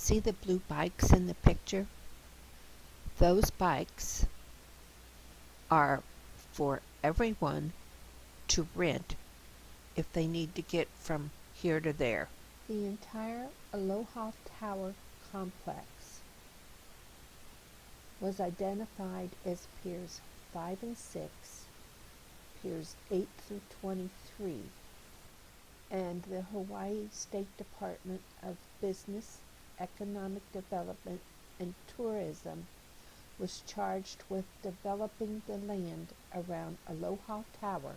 See the blue bikes in the picture? Those bikes are for everyone to rent if they need to get from here to there. The entire Aloha Tower complex was identified as Piers 5 and 6, Piers 8 through 23, and the Hawaii State Department of Business, Economic Development, and Tourism was charged with developing the land around Aloha Tower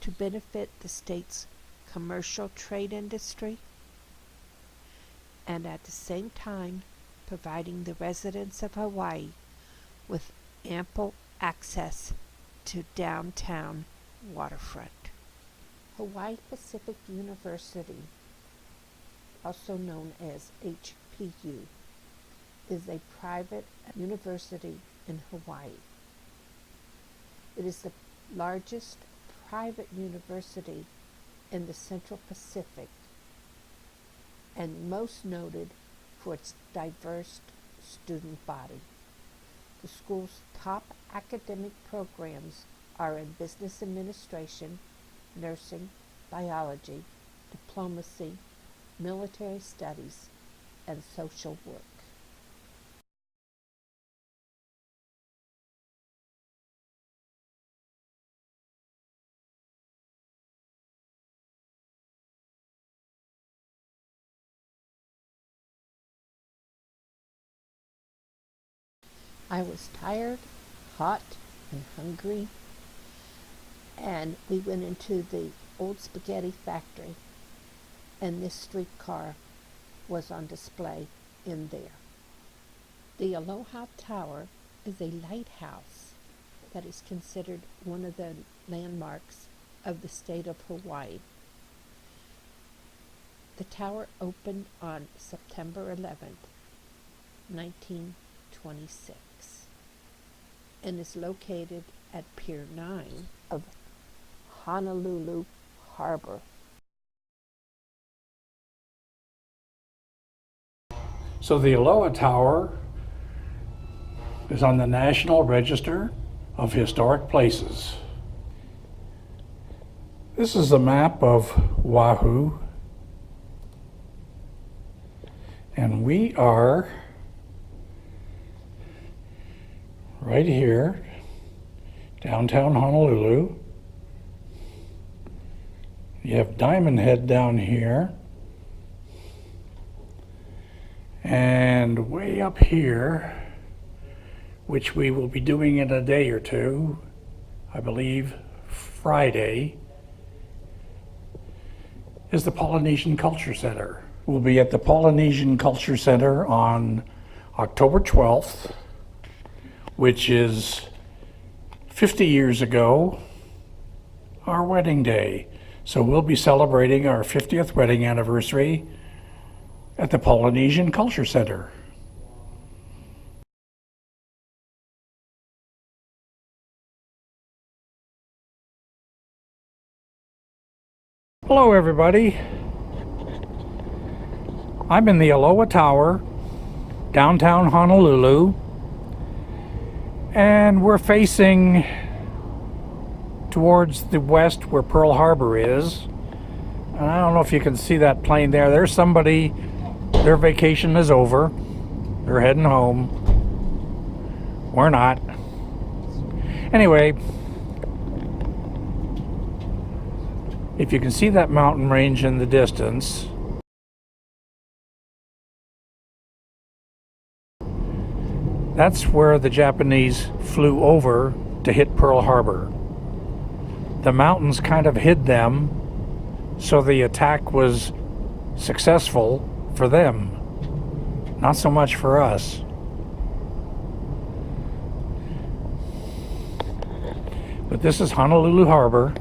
to benefit the state's commercial trade industry and at the same time providing the residents of Hawaii with ample access to downtown waterfront. Hawaii Pacific University, also known as HPU, is a private university in Hawaii. It is the largest private university in the Central Pacific and most noted for its diverse student body. The school's top academic programs are in business administration, nursing, biology, diplomacy, military studies, and social work. I was tired, hot, and hungry, and we went into the old spaghetti factory, and this streetcar was on display in there. The Aloha Tower is a lighthouse that is considered one of the landmarks of the state of Hawaii. The tower opened on September 11th, 1926, and is located at Pier 9 of Honolulu Harbor. So the Aloha Tower is on the National Register of Historic Places. This is a map of Oahu, and we are right here, downtown Honolulu. You have Diamond Head down here. And way up here, which we will be doing in a day or two, I believe Friday, is the Polynesian Culture Center. We'll be at the Polynesian Culture Center on October 12th, which is 50 years ago, our wedding day. So we'll be celebrating our 50th wedding anniversary at the Polynesian Culture Center. Hello everybody. I'm in the Aloha Tower, downtown Honolulu, and we're facing towards the west where Pearl Harbor is. And I don't know if you can see that plane there. There's somebody, their vacation is over. They're heading home. We're not. Anyway, if you can see that mountain range in the distance, that's where the Japanese flew over to hit Pearl Harbor. The mountains kind of hid them, so the attack was successful for them, not so much for us. But this is Honolulu Harbor.